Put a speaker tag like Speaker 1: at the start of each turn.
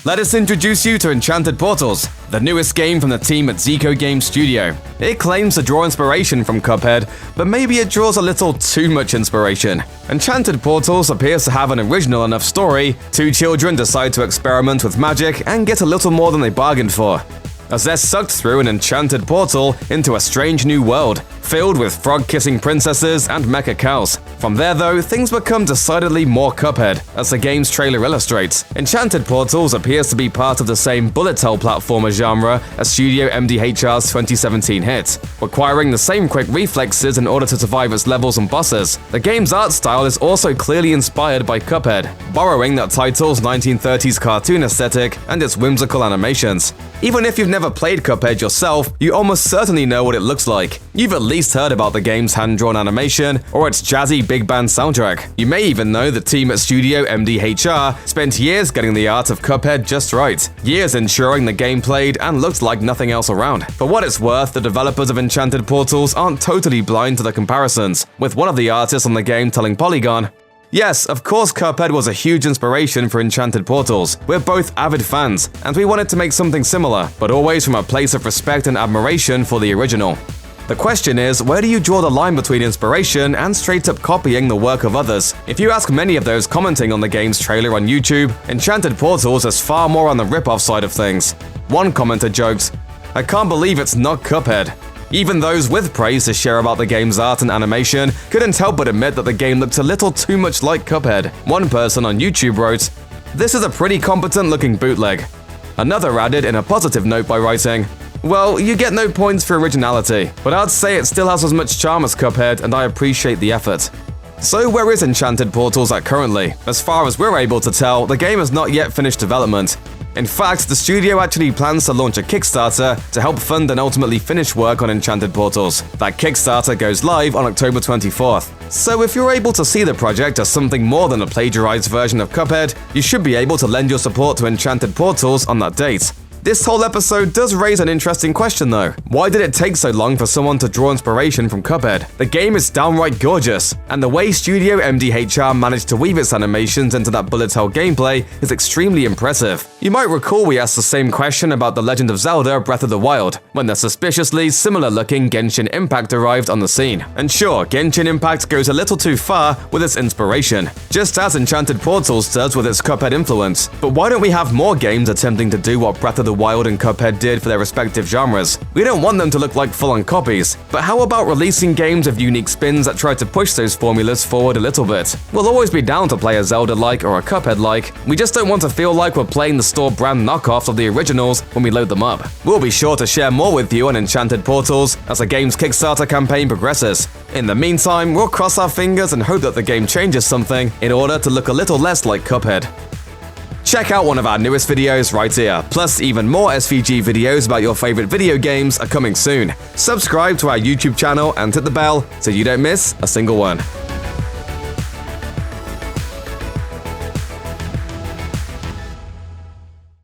Speaker 1: Let us introduce you to Enchanted Portals, the newest game from the team at Zico Game Studio. It claims to draw inspiration from Cuphead, but maybe it draws a little too much inspiration. Enchanted Portals appears to have an original enough story. Two children decide to experiment with magic and get a little more than they bargained for, as they're sucked through an enchanted portal into a strange new world, filled with frog-kissing princesses and mecha cows. From there though, things become decidedly more Cuphead, as the game's trailer illustrates. Enchanted Portals appears to be part of the same bullet hell platformer genre as Studio MDHR's 2017 hit, requiring the same quick reflexes in order to survive its levels and bosses. The game's art style is also clearly inspired by Cuphead, borrowing that title's 1930s cartoon aesthetic and its whimsical animations. Even if you've never played Cuphead yourself, you almost certainly know what it looks like. You've at least heard about the game's hand-drawn animation or its jazzy big band soundtrack. You may even know the team at Studio MDHR spent years getting the art of Cuphead just right, years ensuring the game played and looked like nothing else around. For what it's worth, the developers of Enchanted Portals aren't totally blind to the comparisons, with one of the artists on the game telling Polygon, "Yes, of course Cuphead was a huge inspiration for Enchanted Portals. We're both avid fans, and we wanted to make something similar, but always from a place of respect and admiration for the original." The question is, where do you draw the line between inspiration and straight-up copying the work of others? If you ask many of those commenting on the game's trailer on YouTube, Enchanted Portals is far more on the rip-off side of things. One commenter jokes, "I can't believe it's not Cuphead." Even those with praise to share about the game's art and animation couldn't help but admit that the game looked a little too much like Cuphead. One person on YouTube wrote, "This is a pretty competent looking bootleg." Another added in a positive note by writing, "Well, you get no points for originality, but I'd say it still has as much charm as Cuphead and I appreciate the effort." So where is Enchanted Portals at currently? As far as we're able to tell, the game has not yet finished development. In fact, the studio actually plans to launch a Kickstarter to help fund and ultimately finish work on Enchanted Portals. That Kickstarter goes live on October 24th. So if you're able to see the project as something more than a plagiarized version of Cuphead, you should be able to lend your support to Enchanted Portals on that date. This whole episode does raise an interesting question though. Why did it take so long for someone to draw inspiration from Cuphead? The game is downright gorgeous, and the way Studio MDHR managed to weave its animations into that bullet hell gameplay is extremely impressive. You might recall we asked the same question about The Legend of Zelda Breath of the Wild, when the suspiciously similar-looking Genshin Impact arrived on the scene. And sure, Genshin Impact goes a little too far with its inspiration, just as Enchanted Portals does with its Cuphead influence. But why don't we have more games attempting to do what Breath of the Wild and Cuphead did for their respective genres? We don't want them to look like full-on copies, but how about releasing games with unique spins that try to push those formulas forward a little bit? We'll always be down to play a Zelda-like or a Cuphead-like, we just don't want to feel like we're playing the store-brand knockoffs of the originals when we load them up. We'll be sure to share more with you on Enchanted Portals as the game's Kickstarter campaign progresses. In the meantime, we'll cross our fingers and hope that the game changes something in order to look a little less like Cuphead. Check out one of our newest videos right here, plus even more SVG videos about your favorite video games are coming soon. Subscribe to our YouTube channel and hit the bell so you don't miss a single one.